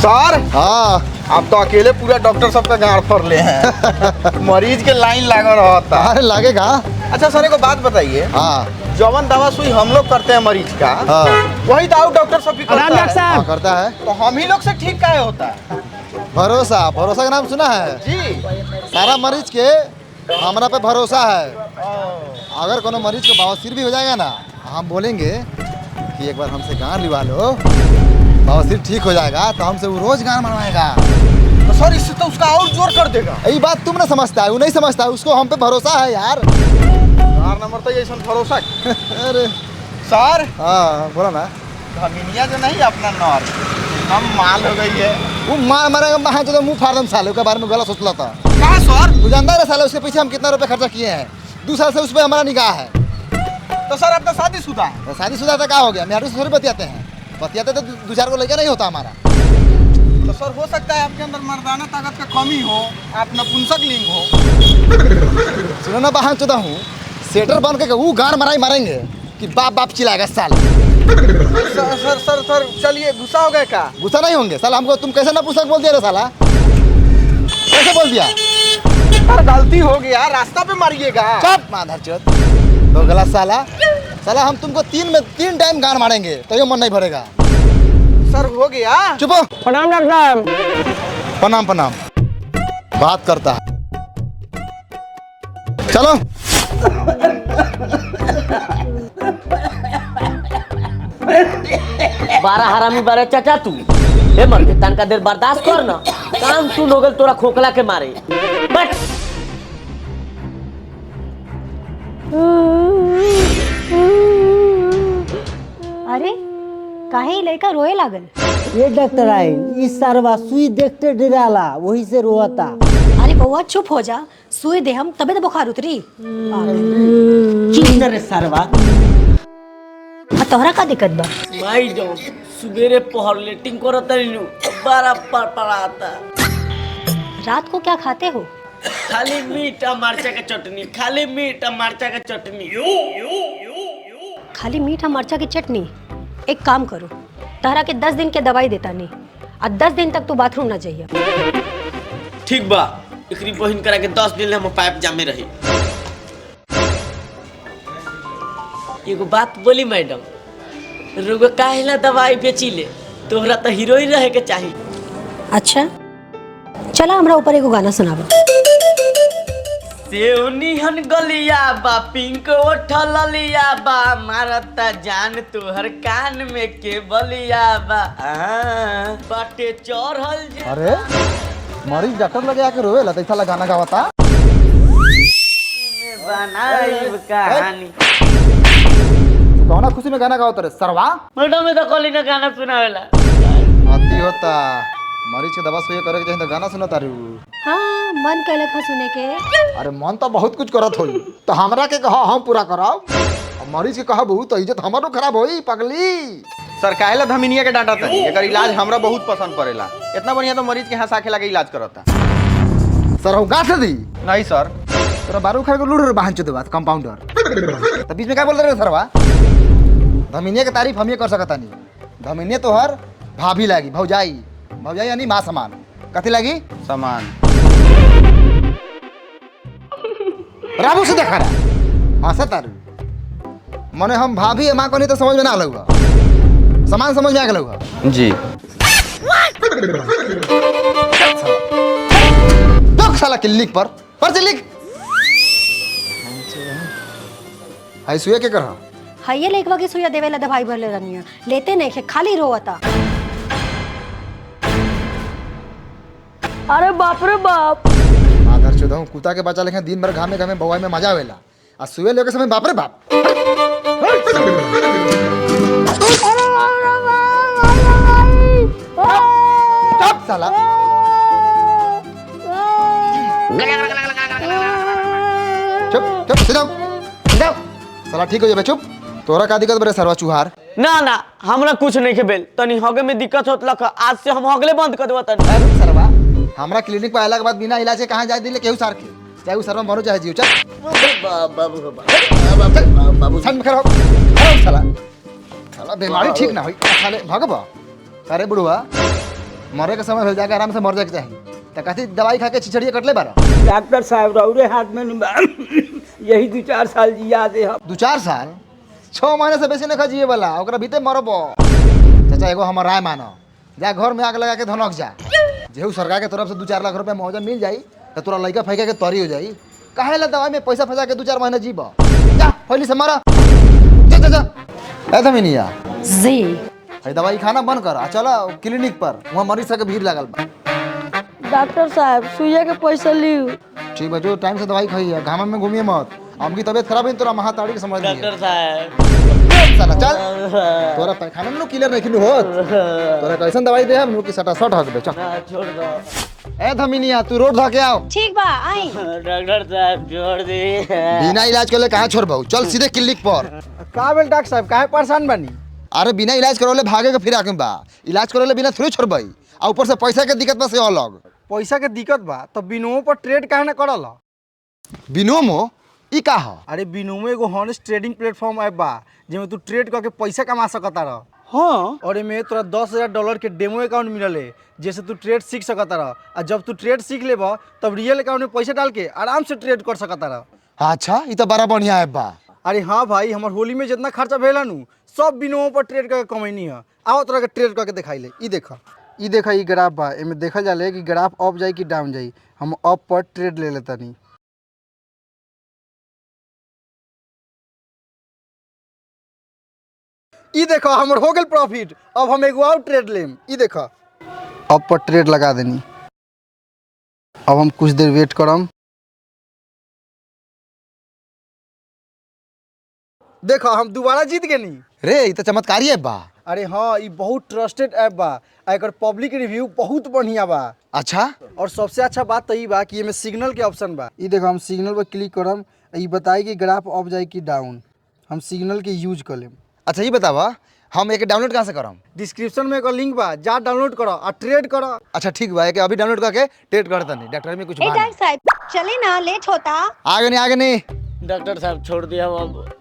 सर हाँ आप तो अकेले पूरा डॉक्टर सबका गाड़ फर ले हैं। मरीज के लाइन लगा रहता। अरे लगेगा। अच्छा सर एक बात बताइए, हाँ जवन दवा सुई हम लोग करते हैं मरीज का, हाँ वही दवा डॉक्टर सब भी करता है। हाँ करता है। तो हम ही लोग से ठीक काहे होता है? भरोसा, भरोसा का नाम सुना है? जी सारा मरीज के हमरा पे भरोसा है। अगर कोनो मरीज को बवासीर भी हो जाएगा ना, हम बोलेंगे कि एक बार हमसे गान लिवा लो, बवासीर ठीक हो जाएगा, तो हमसे वो रोज गान मनवाएगा। तो सर इससे तो उसका और जोर कर देगा। यही बात तुम ना समझता है, वो नहीं समझता है, उसको हम पे भरोसा है यार। यार नंबर तो ये भरोसा। अरे सर हाँ बोला ना। धमिनिया जो नहीं अपना नॉर हम माल हो गई है। वो मार मारेगा वहाँ तो मुँह फाड़ दम साले के बारे में गलत सोच था। कहाँ सर? तू जानता है साले उसके पीछे हम कितना रुपए खर्चा किए हैं? 2 साल से उस पर हमारा निगाह है। तो सर आपका शादीशुदा है? तो शादीशुदा था क्या हो गया? मेरे से थोड़ी बतियाते हैं, बतियाते तो 2-4 को लेकर नहीं होता हमारा। तो सर हो सकता है आपके अंदर मर्दाना ताकत का कमी हो, आप नपुंसक लिंग हो। सुनो ना बहान चुदा हूँ, सेटर बन के वो गान मराई मारेंगे कि बाप बाप चिल्लाएगा साल। सर सर सर सर चलिए, गुस्सा हो गए क्या? गुस्सा नहीं होंगे साला। हमको तुम कैसे नपुंसक बोल दिया रे साला? कैसे बोल दिया? सर गलती हो गया, रास्ता पे मारिएगा। चुप माधर चोद, तो गलत साला। साला हम तुमको 3 टाइम गान मारेंगे तो ये मन नहीं भरेगा। सर हो गया। चुप हो। प्रणाम डॉक्टर साहब। प्रणाम प्रणाम। बात करता है, चलो। बारह हरामी बारह चाचा तू हे मर के तन का देर बर्दाश्त कर ना। काम सुन हो गल तोरा खोखला के मारे। बट अरे काहे लड़का रोए लागल? ये डॉक्टर आए इस सरवा सुई देखते डराला, वही से रोता। अरे बउआ चुप हो जा, सुई दे हम तबे तो बुखार उतरी। चुप रे सरवा। तोहरा का दिक्कत बा? माई जो सुबेरे पहर लेटिंग करत रही बारा पड़ाता। रात को क्या खाते हो? खाली मीठा मरचा का चटनी, खाली मीठा मरचा का चटनी। खाली मीठा मरचा की चटनी? एक काम करो, तहरा के 10 दिन के दवाई देता नहीं, और 10 दिन तक तू बाथरूम ना जाइए। ठीक बा, एकरी बहिन करा के 10 दिन हम पाइप जामे रही। एगो बात बोली मैडम, रुगो काहेला दवाई बेचिले? तोहरा तो हीरोइन रहे के चाहिए। अच्छा चला हमरा ऊपर एगो गाना सुनाबो। सेवनीहन गलिया बा, पिंक ओठल लिया बा, मारता जान तोहर कान में के बलिया बा। बाटे चढ़ल जे। अरे मरीज डॉक्टर लगे आके रोवे ला, ऐसा गाना गावता। बनाई कहानी कौना खुशी में गाना गावता रे सरवा? मैडम में तो कॉली ना गाना सुनावेला। अति होता, मरीज के दवा सुई करे के चाहिए तो गाना सुनता रू। हाँ मन कैलक है सुने के। अरे मन तो बहुत कुछ करत होई, तो हमरा के कहा हम पूरा कराओ, अब मरीज के कहबू तो इज्जत हमारो खराब होई पगली। सर काहेला धमिनिया के डांटा तनी, एकर इलाज हमरा बहुत पसंद पड़ेला। इतना बढ़िया तो मरीज के हंसा खेला के इलाज करता। सर हम गाठ दी नहीं सर। तोरा बारू खा के लूड़ रे बहन चोद बात कंपाउंडर। तो बीच में क्या बोल रहे सरवा? धमिनिया के तारीफ हम ये कर सकता नहीं। धमिनिया तो हर भाभी लागी, भौजाई। भौजाई यानी माँ समान। कथी लगी? सामान। रामू से देखा रहा हाँ सतारू मने हम भाभी माँ को नहीं तो समझ में ना लगूगा, समान समझ में आ गया जी। तो साला क्लिनिक पर से लिख हाय सुए के कर। हाइये लेकवा की सुइया देवेला दवाई भरले रहनिया, लेते नहीं खे, खाली रोवता। अरे बाप रे बाप। आधर चौदह हूँ कुत्ता के बच्चा लेकिन दिन भर घामे घामे बवाई में मजा आवेला, और सुए लेके समय बाप रे बाप। चुप साला। चुप चुप सिधाओ साला ठीक हो जाए। चुप तोरा का दिक्कत बरे सरवा चुहार? ना ना हमरा कुछ नहीं के बेल, तनी हगे में दिक्कत होत लख, आज से हम हगले बंद कर देबो तनी। अरे सरवा हमरा क्लिनिक पे आला के बाद बिना इलाज के कहां जाए दिले केहू सार के, चाहे वो सरवा मरो चाहे जीव। चल बाबू सन में खड़ा हो साला। साला बीमारी ठीक ना होई साले भगबा। अरे बुढ़वा मरे के समय हो जाएगा, आराम से मर जाए के चाहिए। तो कहती दवाई खा के छिछड़िए कटले बारा। डॉक्टर साहब रौरे हाथ में यही 2-4 साल जिया दे हम। 2-4 साल 6 महीने से बेसी नहीं जिए वाला, ओकरा भीतर मरबो। चाचा एगो हमर राय मानो, जा घर में आग लगा के धनक जा। जेहू सरकार के तरफ से 2-4 लाख रुपया मुआवजा मिल जाई तो तोरा लड़का फैका के तरी हो जाई। काहे ला दवाई में पैसा फंसा के 2-4 महीने जीब। जा पहले से मरा। जा जा जा। ए धमिनिया जी है दवाई खाना बंद कर, चलो क्लिनिक पर, वहाँ मरीज सबके भीड़ लागल बा। डॉक्टर साहब सुइया के पैसा लियो। ठीक बा, जो टाइम से दवाई खाइए, घामा में घूमिए मत। हमकी तबीयत खराब है तोरा महाताड़ी के समझ लिया। डॉक्टर साहब साला चल, तोरा पैखाना में नु क्लियर नहीं होत। तोरा कैसन दवाई दे हम कि सटा सट हक दे। चल छोड़ दो। ए धमिनिया तू रोड धके आओ। ठीक बा आई। डॉक्टर साहब छोड़ दी। बिना इलाज के ले कहां छोड़बौ, चल सीधे क्लिनिक पर। का भेल डॉक्टर साहब, काहे परेशान बनी? अरे बिना इलाज करौले भागे के फिर आके बा, इलाज करौले बिना थोड़ी छोड़बई। आ ऊपर से पैसा के दिक्कत बा से अलग। पैसा के दिक्कत बा तो बिनोमो पर ट्रेड काहे ना करल? बिनोमो ई का ह? अरे बिनोमो एगो हॉनेस्ट ट्रेडिंग प्लेटफॉर्म ऐप बा जेमे तू ट्रेड करके पैसा कमा सकता रह। हाँ और एमे तोरा $10,000 के डेमो अकाउंट मिलले, जैसे तू ट्रेड सीख सकता रह। और जब तू ट्रेड सीख लेबा तब रियल अकाउंट में पैसा डाल के आराम से ट्रेड कर सकता रह। अच्छा ई तो बड़ा बढ़िया ऐप बा। अरे हाँ भाई, हमार होली में जितना खर्चा भेला नु सब बिनोमो पर ट्रेड करके कमैनी है। आओ तोरा के ट्रेड करके दिखाई ले। ई देखा ई ग्राफ बा, एमे देखल जाले कि ग्राफ अप जाई कि डाउन जाई। हम अप पर ट्रेड ले लेतानी। ई देखो हमर हो गेल प्रॉफिट। अब हम एगो और ट्रेड लेम। ई देखो अप पर ट्रेड लगा देनी। अब हम कुछ देर वेट करम। देखो हम दोबारा जीत गेनी। रे ई तो चमत्कारी ऐप बा। अरे हाँ, ये बहुत ट्रस्टेड ऐप बा। एकर पब्लिक रिव्यू बहुत बढ़िया बा। अच्छा और सबसे अच्छा बात तो ई बा कि एमे सिग्नल के ऑप्शन बा। ई देखो हम सिग्नल पर क्लिक करम, ई बताई कि ग्राफ अप जाए कि डाउन। हम सिग्नल के यूज कर लेम। अच्छा ये बतावा हम एक डाउनलोड कहाँ से करम? डिस्क्रिप्शन में एकर लिंक बा, जा डाउनलोड करो और ट्रेड करो। अच्छा ठीक बा, एक अभी डाउनलोड करके ट्रेड करता नहीं। डॉक्टर में कुछ ए बा नहीं। डॉक्टर साहब चले ना, लेट होता। आगे नहीं। डॉक्टर साहब छोड़ दिया अब।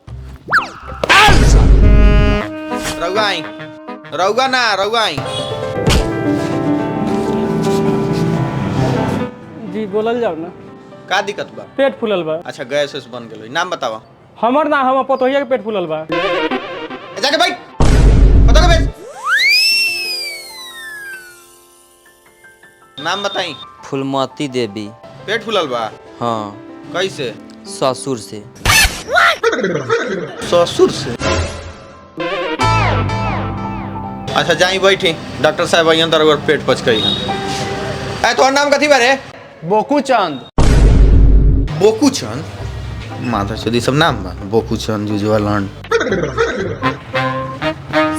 रउआ ना जी बोलल जाओ ना। का दिक्कत बा? पेट फूलल बा। अच्छा गैस वैस बन गेलो। नाम बतावा। हमर ना, हम पतोहिया के पेट फूलल बा। जाके बैठ, बता के बैठ। नाम बताई। फूलमती देवी। पेट फूलल बा? हाँ। कैसे? ससुर से। ससुर से? अच्छा जाई बैठी, डॉक्टर साहब आई अंदर अगर पेट पचकई है। तोहर नाम कथी बारे? बोकू चंद। बोकू चंद? माता चोदी सब नाम बा। बोकू चंद, जुजुआलंड।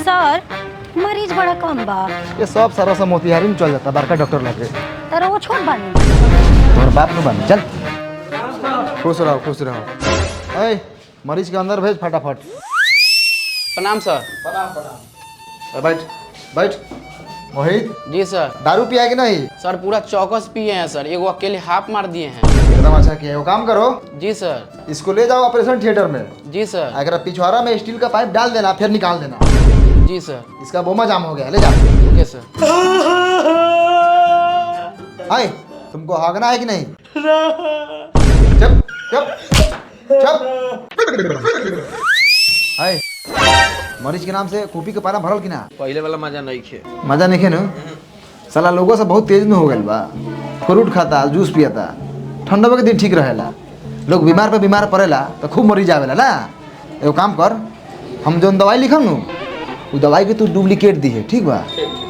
सर मरीज बड़ा कम बा। ये सब सारा सा मोतिहारी में चल जाता, बड़का डॉक्टर लगे। तर वो छोट बानी। तोहर बाप न बन। चल खुश रहो। ए मरीज के अंदर भेज फटाफट। प्रणाम सर। बैठ। मोहित जी सर। दारू पिया कि नहीं? सर पूरा चौकस पिए हैं सर, एगो अकेले हाफ मार दिए हैं। एकदम अच्छा किया। वो काम करो, जी सर। इसको ले जाओ ऑपरेशन थिएटर में। जी सर। अगर पिछवाड़ा में स्टील का पाइप डाल देना, फिर निकाल देना। जी सर। इसका बोमा जाम हो गया, ले जाओ। ओके सर। हाय तुमको हागना है कि नहीं? चुप चुप चुप। हाय मरीज के नाम से कॉपी के पाना भरल कि ना? पहले वाला मजा नहीं खे। मजा नहीं न? साला लोगों से बहुत तेज में हो गल बा। फ्रूट खाता, जूस पियाता, ठंडा के दिन ठीक रहेला। लोग बीमार पे बीमार पड़ेला तो खूब मरीज आवेला ना। एगो काम कर, हम जो दवाई लिखम नु वो दवाई के तू डुप्लीकेट दी है, ठीक बा?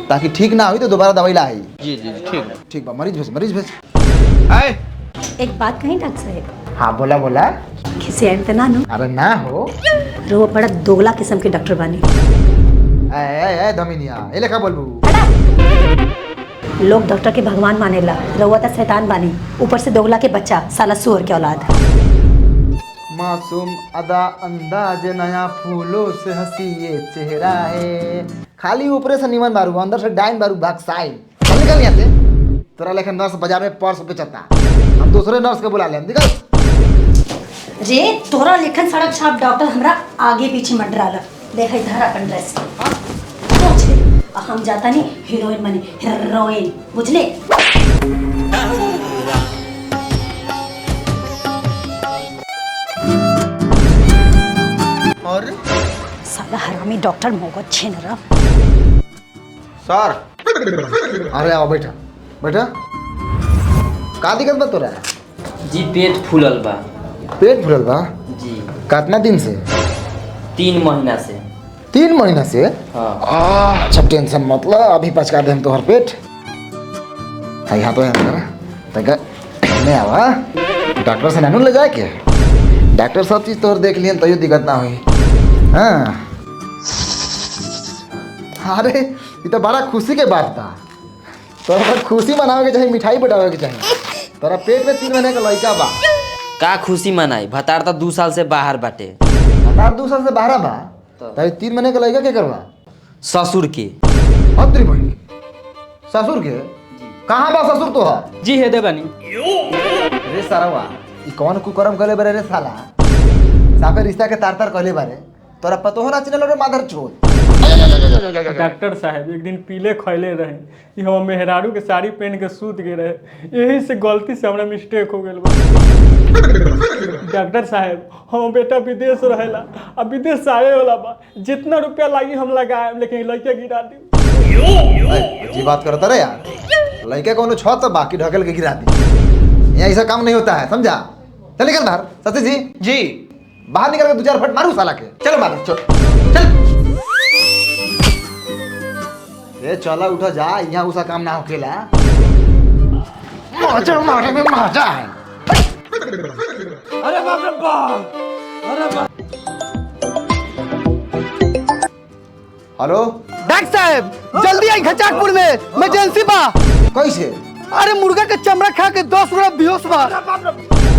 ताकि ठीक ना हुई तो दोबारा दवाई ला आई। जी ठीक बा। मरीज भेज। आए एक बात कहीं डॉक्टर साहब? हाँ बोला। किसी एंड ना नु? अरे ना हो। वो बड़ा दोगला किस्म के डॉक्टर बानी। ए दमिनिया ए लेखा बोलबू। लोग डॉक्टर के भगवान मानेला, रउआ त शैतान बानी, ऊपर से दोगला के बच्चा, साला सुअर के औलाद। मासूम अदा अंदाज नया फूलों से हंसी ये चेहरा है। खाली ऊपर से निमन बारू, अंदर से डाइन बारू भागसाई। निकल यहाँ से। तोरा लेखन नर्स बाजार में पर्स बेचता, हम दूसरे नर्स के बुला ले। निकल रे तोरा लेखन सड़क छाप डॉक्टर हमरा आगे पीछे मंडराला। देख इधर अपन ड्रेस। हम जाता नहीं हीरोइन बने, हीरोइन, बुझले? और साला हरामी डॉक्टर मोगत छेन रहा। सर अरे आओ बैठा बैठा। का दिक्कत बा तोरा? जी पेट फूलल बा। पेट फूलल बा? जी कितना दिन से? 3 महीना से। 3 महीना से? हाँ। अच्छा टेंशन मत लो, अभी पचका दे हम तोहर पेट। हाय हाँ तो है तक नहीं आवा डॉक्टर से नानू ले जाए के। डॉक्टर सब चीज तोहर देख लियन तैयो दिक्कत ना हुई। हाँ अरे ये तो बड़ा खुशी के बात था। तोरा खुशी मनावे के चाहिए, मिठाई बटावे के चाहिए। तोरा पेट में 3 महीने का लड़का बा। का खुशी मनाई, भतार तो 2 साल से बाहर बाटे। हटार 2 साल से बाहर बा तो 3 महीने का लड़का के करवा? ससुर के। अत्री बहनी ससुर के? कहाँ बा ससुर तो है? जी है देवानी। रे सारवा ई कौन कुकर्म करे बारे रे साला? साफे रिश्ता के तार तार कहले बारे। तोरा पतो हो ना चले रे माधर छोड़। डॉक्टर साहब एक दिन पीले खैले रहे, कि हम मेहरारू के साड़ी पहन के सूत गए रहे, यही से गलती से हमरा मिस्टेक हो गई बा। डॉक्टर साहब हम बेटा विदेश रहेला, अब विदेश से आए वाला बा, जितना रुपया लागी हम लगाए, लेकिन लड़के गिरा दी। जी बात करता रे यार, लड़के कोनो छत तो बाकी ढकेल के गिरा दी। यहाँ ऐसा काम नहीं होता है, समझा? चल निकल बाहर। सती जी जी बाहर निकल के 2-4 फट मारू साला के। चलो मारो चल। ए चला उठा जा, यहाँ उसा काम ना होकेला। मजा मारे में मजा है। अरे बाप रे बाप, अरे बाप। हेलो डॉक्टर साहब जल्दी आई खचाकपुर में, इमरजेंसी बा। कैसे? अरे मुर्गा के चमड़ा खा के 10 गोरा बेहोश बा।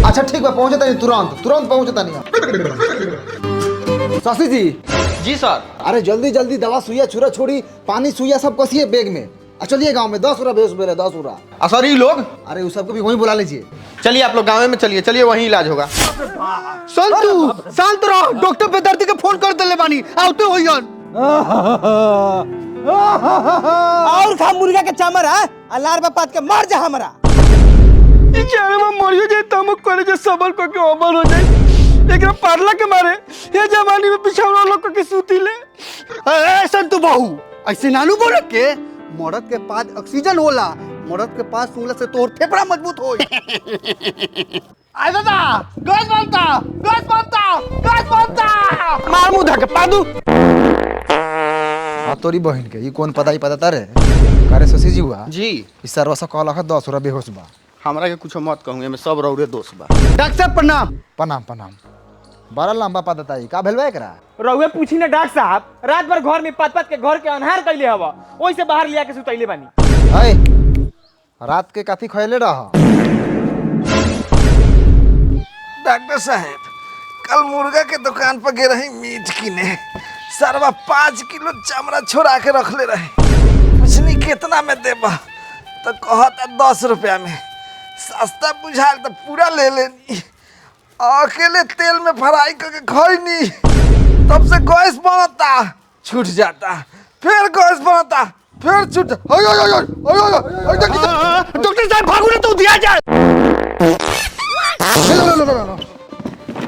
अच्छा ठीक बा, पहुंचता नहीं, तुरंत पहुंचता नहीं। शशि जी जी सर। अरे जल्दी जल्दी दवा सुइया छुरा छोड़ी, पानी सुइया सब कसिए बैग में। चलिए गांव में 10 गोरा बेहोश बेरे 10 गोरा। सर ये लोग? अरे उस सबको भी वहीं बुला लीजिए। चलिए आप लोग गाँव में चलिए, चलिए वहीं इलाज होगा। शांत रहो, डॉक्टर बेदर्दी के फोन कर देले बानी, आउते होइयन। और खा मुर्गा के चामर है, अलार बापात के मार जा हमरा। इचारे में मरियो जाए तमक करे जे सबर को के अमर हो जाए, एकरा पारला के मारे ये जवानी में पिछावला लोग के सूती ले। ए संतु बहू, ऐसे नानू बोले के मर्द के पास ऑक्सीजन होला, मर्द के पास सूंघला से तोर फेफड़ा मजबूत होई। आ दादा गैस बनता मार मुंह धके पादू। तोरी बहन के ये कौन पता ही पता तारे? करे शशि जी हुआ जी इस सरवा कहल 10 गोरा बेहोश बा। हमरा के कुछ मत कहूँ, मैं सब रौरे दोस्त बा। डॉक्टर साहब प्रणाम। प्रणाम। बड़ा लंबा पता ताई का भेलवा एकरा? रउए पूछी ना डॉक्टर साहब, रात भर घर में पात के घर के अन्हार कैले हवा, ओइ से बाहर लिया के सुतैले बानी। अय रात के काफी खैले रह? डॉक्टर साहब कल मुर्गा के दुकान पर गए रही मीट किने, सरवा 5 किलो चमड़ा छोड़ा के रख ले रहे। पूछनी कितना में देबा तो कहता 10 रुपया में। सस्ता बुझाल तो पूरा ले लेनी, अकेले तेल में फ्राई करके खैनी, तब से गैस बनता छूट जाता, फिर गैस बनता फिर छूट। डॉक्टर साहब भागू ना तो दिया जाए।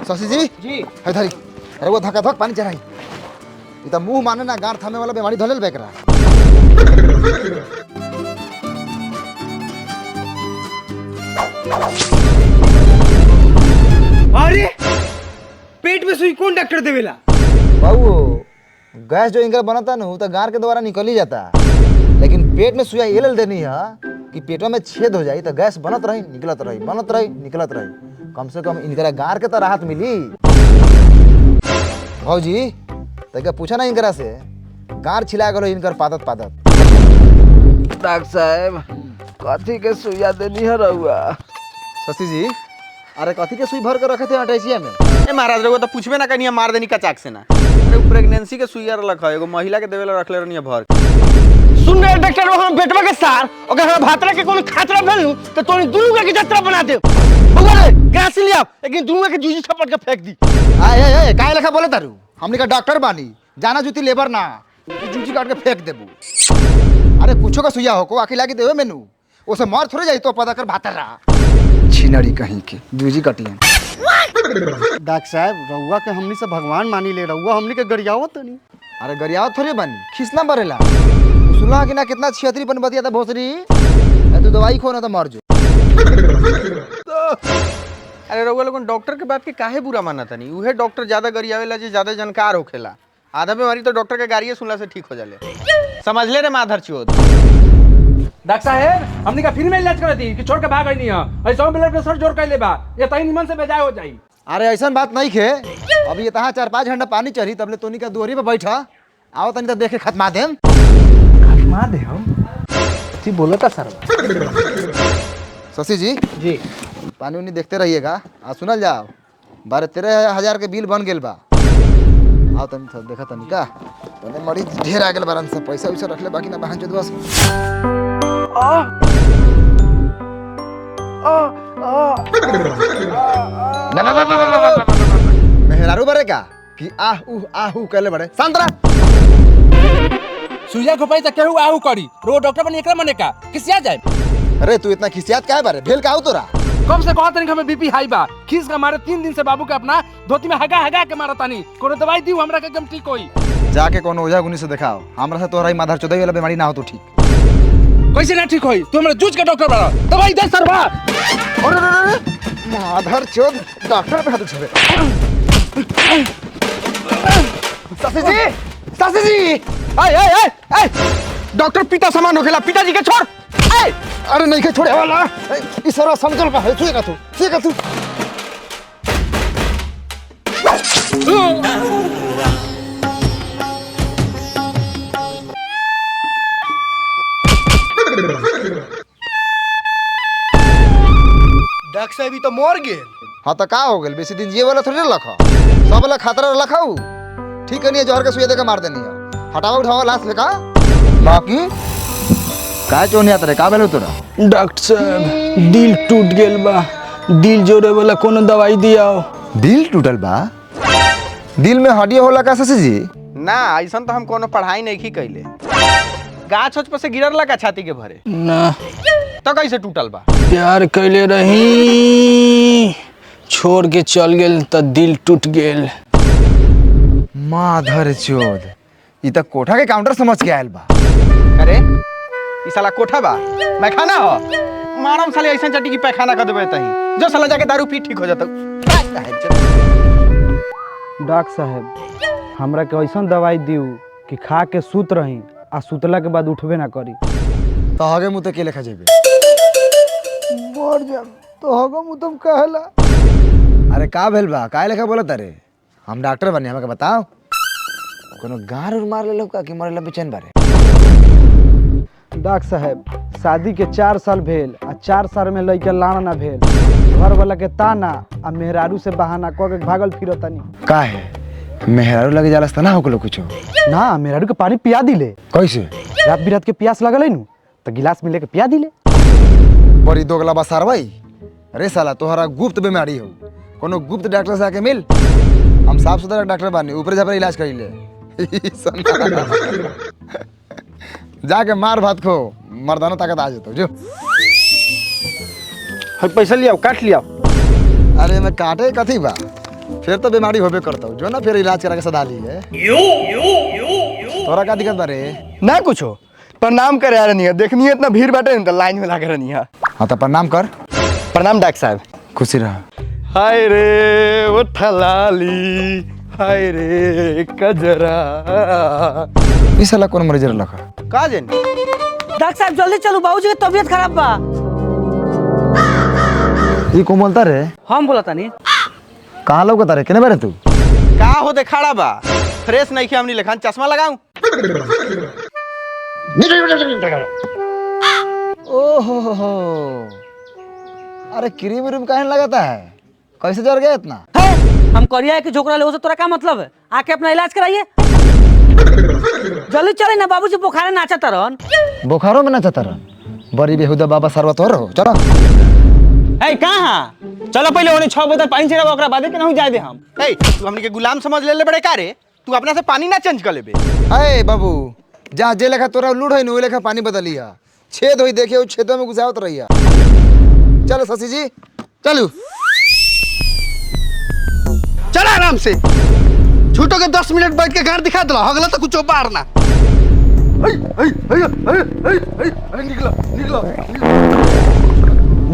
शशि जी है धरी। अरे वो धक्का धक पानी चढ़ाई। ये तो मुंह माने ना गांठ थामे वाला बीमारी धलेल बेकरा। अरे पेट में सुई कौन डॉक्टर देवेला? बाबू गैस जो इनका बनता ना तो गार के द्वारा निकल ही जाता, लेकिन पेट में सुइया ये देनी है कि पेटवा में छेद हो जाए तो गैस बनत रही निकलत रही, बनत रही निकलत रही। कम से कम इनकरा गार के तो राहत मिली। भौजी तो पूछा ना इनकरा से, गार छिला गलो इनकर पादत। डॉक्टर साहब कथी के सुइया देनी है रहुआ? शशि जी अरे कथी के सुई भर के रखे थे अटैचिया में? ए महाराज रउआ तो पूछबे ना कनिया मार देनी कचाक से ना। अरे प्रेगनेंसी के सुइया रख एगो महिला के देवेला रखले रहनी भर। सुन रे डॉक्टर, हम बेटवा के सार अगर हम भातरा के कोनो खातरा भेलू तो तोनी दुनु के जत्रा बना दे। भगवान गैस लिया, लेकिन दुनु के जूजी छपट के फेंक दी। ए काहे लेखा बोले तारू? हमनी का डॉक्टर बानी, जाना जुती लेबर ना। जूजी काट के फेंक देबू। अरे कुछो का सुइया हो को आखिर लागी देवे मेनू ओसे मार थोड़े जाई तो पता कर भातर रहा छिनड़ी कहीं के दूजी कटियन। डॉक्टर साहब रउआ के हमनी से भगवान मानी ले, रउआ हमनी के गरियावत तनी। अरे गरियाव थोड़े बनी खिसना मरेला। सुना कि ना कितना छियतरी बन बतिया था भोसरी। तू दवाई खो ना तो मर जो। अरे रउआ लोगन डॉक्टर के बात के काहे बुरा माना तनी? उहे डॉक्टर ज्यादा गरियावेला जे ज्यादा जानकार होखेला। आधा बीमारी तो डॉक्टर के गाड़िए सुनला से ठीक हो जाले। समझ ले रे माधर चोद। डॉक्टर साहब हमने का फिर में इलाज करती कि छोड़ के भाग नहीं है, ऐसा ब्लड प्रेशर जोर कर लेबा, ये तई निमन से बेजाय हो जाई। अरे ऐसा बात नहीं खे। अभी ये तहाँ 4-5 घंटा पानी चढ़ी तबले तोनी का दोहरी पे बैठा आओ तनी तो देखे खत्मा देम। खत्मा दे हम जी बोला था सर। शशि जी पानी उनी देखते रहिएगा। आ सुनल जाओ 12-13 के बिल बन गेल बा। आओ तनी सब देखा तनी का तने मरीज ढेर आ गेल बारन से पैसा वैसा रखले बाकी ना बहन चोद बस। मेहरारू बरे का कि आहू कहले बड़े सांतरा सुइया को पैसा केहू आहू करी रो डॉक्टर बन एकरा मने का किसिया जाए। अरे तू इतना खिसियात काहे बारे भेल का आऊ तोरा कब से कहत नहीं हमें बीपी हाई बा खीस का मारे 3 दिन से बाबू के अपना धोती में हगा के मारा तानी कोनो दवाई दी हमरा के एकदम ठीक होई। जाके कोनो ओझा गुनी से दिखाओ हमरा से तोरा ही माधर चोदई वाला बीमारी ना हो तो ठीक। कैसे ना ठीक होई? तू हमरा जूझ के डॉक्टर बड़ा दवाई दे सरवा। अरे माधर चोद डॉक्टर पे हाथ छबे। शशि जी ए डॉक्टर पिता समान होखेला पिताजी के छोड़। अरे नहीं के छोड़े वाला इस सारा समझल का है छुएगा तू डॉक्टर साहब तो मर गेल। हाँ तो का हो गेल बेसी दिन जिए वाला थोड़ी रखा सब वाला खतरा रखाऊ ठीक है नहीं जहर के सुई दे के मार देनी है हटावा उठावा लाश फेंका बाकी का चोनी आता रे का भेलो तोरा। डॉक्टर साहब दिल टूट गेल बा, दिल जोड़े वाला कोनो दवाई दियाओ। दिल टूटल बा? दिल में हड्डी होला का शशि जी? ना ऐसा तो हम कोनो पढ़ाई नहीं की कैले। गाछ पर से गिरल लगा छाती के भरे ना तो कैसे टूटल बा? प्यार कैले रही छोड़ के चल गेल तो दिल टूट गेल। माधर चोद ई त कोठा के काउंटर समझ के आयल बा। अरे ई साला कोठा बा मैं खाना हो मारम साले ऐसा चटी की पैखाना कर देबे तही जो साला जाके दारू पी ठीक हो जाता। डॉक्टर साहब हमरा के ऐसा दवाई दियो कि खा के सूत रही आ सुतला के बाद उठबे ना करी। तो हगे मुंह के लेखा जेबे मर जा तो होगा मुंह तुम कहला। अरे का भेल बा काहे लेखा बोलत अरे हम डॉक्टर बनी हमके बताओ कोनो गार उर मार लेलो का कि मरेला बेचैन बारे। डॉक्टर साहब शादी के 4 साल भेल आ 4 साल में लइका लाना ना भेल घर वाला के ताना आ मेहरारू से बहाना क के भागल फिरतनी। काहे मेहरारू लगे जालस त ना होकलो कुछो ना मेहरारू के पानी पिया दिले। कैसे? रात बिरात के प्यास लगल है नु तो गिलास में लेके पिया दिले। बड़ी दोगला बा सारवाई। अरे साला तोहरा गुप्त बीमारी हो कोनो गुप्त डॉक्टर से आके मिल हम साफ सुथरा डॉक्टर बानी ऊपर जा पर इलाज करी ले। जाके मार भात खो मर्दाना ताकत आ जातो जो पैसा लियाओ काट लियाओ। अरे मैं काटे कथी बा फिर तो बीमारी होबे करता जो ना फिर इलाज करा के सदा ली है। तोरा का दिक्कत बारे? ना कुछो प्रणाम करे आ रही है देखनी है इतना भीड़ बाटे तो लाइन में लगा रही है। हाँ तो प्रणाम कर। प्रणाम डॉक्टर साहब। खुशी रहा। हाय रे वो ठलाली हाय रे कजरा। इस साला कौन मरीज रखा का जन डॉक्टर साहब जल्दी चलो बाबूजी की तबीयत खराब बा। ये कोमलता रे हम बोला तानी कहाँ लोग रे केने बारे तू का हो देखाड़ा बा फ्रेश नहीं खे हमनी लेखान चश्मा लगाऊं। ओहो अरे क्रीम व्रीम कहने लगाता है कैसे जर गया इतना? हम करिया के झोकरा ले, तोरा क्या मतलब है? आके अपना इलाज कराइए। जल्दी चले ना बाबूजी बुखार नाचा तरन। बुखारों में नाचा तरन बड़ी बेहुदा बाबा सरवत हो रहो चलो। ए कहां चलो पहले ओने 6 बोतल पानी चढ़ाओ ओकरा बाद के नहीं जाए दे हम। ए तू हमनी के गुलाम समझ ले बड़े का रे? तू अपना से पानी ना चेंज कर लेबे। अरे बाबू जहाँ जे लेखा तोरा लूट है नु लेखा पानी बदलिया छेद होई देखिए उस छेदों में घुसावत रहिया। चलो शशि जी चलो चल आराम से झूठो के 10 मिनट बैठ के घर दिखा दला अगला तो कुछ बाहर ना। निकलो निकलो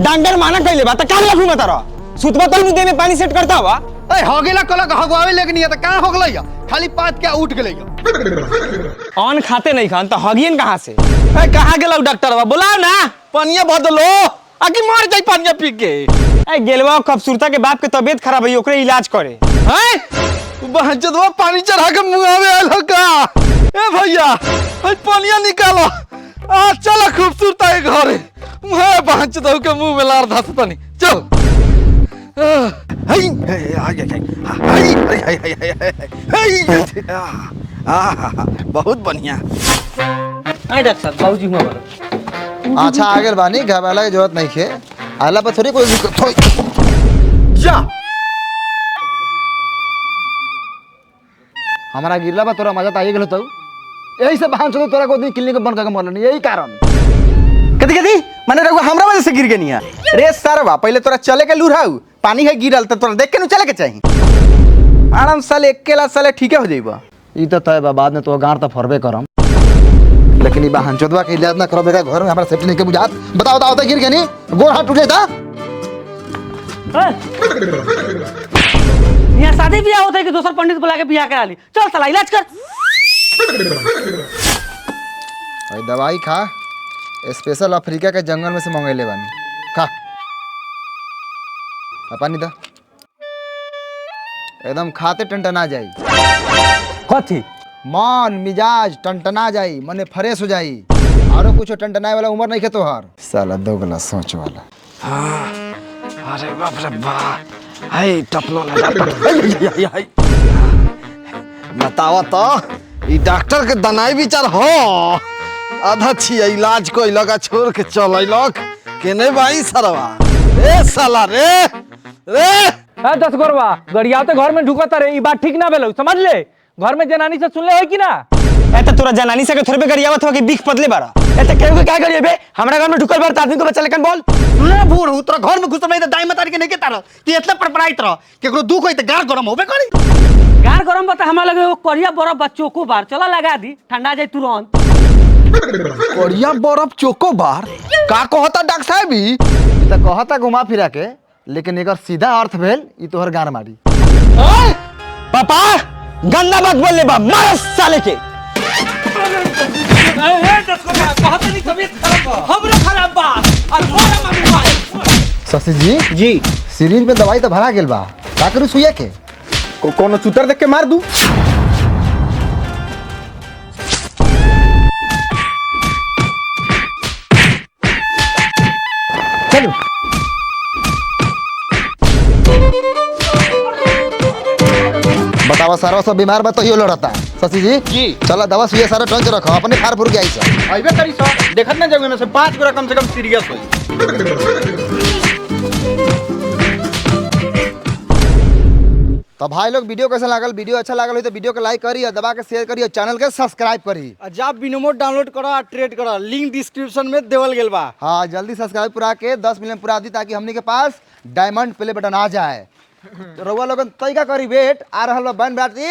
डॉक्टर माना कइले बा त का लगू मत रहा सुतबा तल मुदे में पानी सेट करता हुआ। ए हो गेला कल हगवावे लेके नहीं है त का हो गलई खाली पात के उठ गेलई। अन खाते नहीं खान त हगियन कहां से? ए कहां गेलौ डॉक्टर बा बुलाओ ना पानिया बदलो आकि मर जाई पानिया पी के। ए गेलवा खूबसूरता के बाप के तबीयत खराब है ओकरे इलाज करे। हैं बहजदवा पानी चढ़ा के मुंहावे आलो का। ए भैया आज पानिया निकालो आ चल खूबसूरता के घरे मुंह बहजदव के मुंह में लार धस पानी चल। बहुत बढ़िया। आई डॉक्टर साहब बाबूजी हुआ बोलो। अच्छा आगे बानी घबराला की जरूरत नहीं खे आला पर थोड़ी कोई दिक्कत होई। जा हमारा गिरला बा तोरा मजा त आई गेलो तो यही से बहान से तोरा को दिन क्लिनिक बंद करके मरलन यही कारण। कथी कथी माने रघु हमरा वजह से गिर गनिया। रे सरवा पहले तोरा चले के लुराऊ पानी है गिरल त तोरा देख के न चले के चाहिए। आराम साले अकेला साले ठीक हो जाइबा। ई तो तय बा बाद में तो गांड त फरबे करम लेकिन ई बहान चोदवा के इलाज ना करो बेटा घर में हमरा सेफ्टी नहीं के बुझात। बताओ बताओ त गिर गनी गोड़ हाथ टूट जाता। यहाँ शादी ब्याह होता है कि दूसरा पंडित बुला के ब्याह करा ली। चल साला इलाज कर। भाई दवाई खा स्पेशल अफ्रीका के जंगल में से मंगैले बानी खा। पानी दा एकदम खाते टंटना जाई। कथी मन मिजाज टंटना जाई मने फ्रेश हो जाई और कुछ टंटनाए वाला उम्र नहीं के तोहार साला दोगला सोच वाला। अरे बाप रे बाप हाय टपलो बतावा तो ई डॉक्टर के दनाई विचार हो आधा छिया इलाज कोई लगा छोड़ के चल अइलक केने भाई सरवा ए साला रे रे। ए दस गोरवा गरियाते घर में ढुकता रे ई बात ठीक ना भेलो समझ ले। घर में जनानी से सुन ले है कि ना। ए त तोरा जनानी से के थोड़े पे गरियावत हो कि बिख पतले बारा। ए त केहू के का करिए बे हमरा घर में ढुकल बार आदमी को बच्चा लेकन बोल सुने बूढ़ हूं तोरा घर में घुस नहीं त दाई मतारी के नहीं के तार कि इतना पड़पड़ाइत रह केकरो दुख होई त गार गरम होबे करी। गार गरम बता हमरा लगे वो करिया बरफ बच्चों को बार चला लगा दी ठंडा जाए तुरंत। करिया बर्फ चोको बार का कहता डॉक्टर साहब ई त कहता घुमा फिरा के लेकिन एकर सीधा अर्थ भेल ई तोहर गार मारी। पापा गंदा बात बोल ले बा मार साले के। शशि जी जी सिरिंज में दवाई तो भरा गेल बा का करू सुइया के कोनो चूतर देख के मार दू। चलो बतावा सारा सब बीमार बा तो यो लड़ता शशि जी चला दवा सुइया सारा टंच रखो अपने फार फुर के आई सब अइबे करी सो देखत ना जगह में से 5 गोरा कम से कम सीरियस होई। तो भाई लोग वीडियो कैसा लागल वीडियो अच्छा लागल हो तो वीडियो को लाइक करी और दबा के शेयर करी और चैनल के सब्सक्राइब करी। जा बिनोमो डाउनलोड करो और ट्रेड करो लिंक डिस्क्रिप्शन में देवल गेल बा। हाँ जल्दी सब्सक्राइब पूरा के 10 मिलियन पूरा दी ताकि हमनी के पास डायमंड प्ले बटन आ जाए। तो रउआ लोगन तरीका करी वेट आ रहल बा बन बाटी।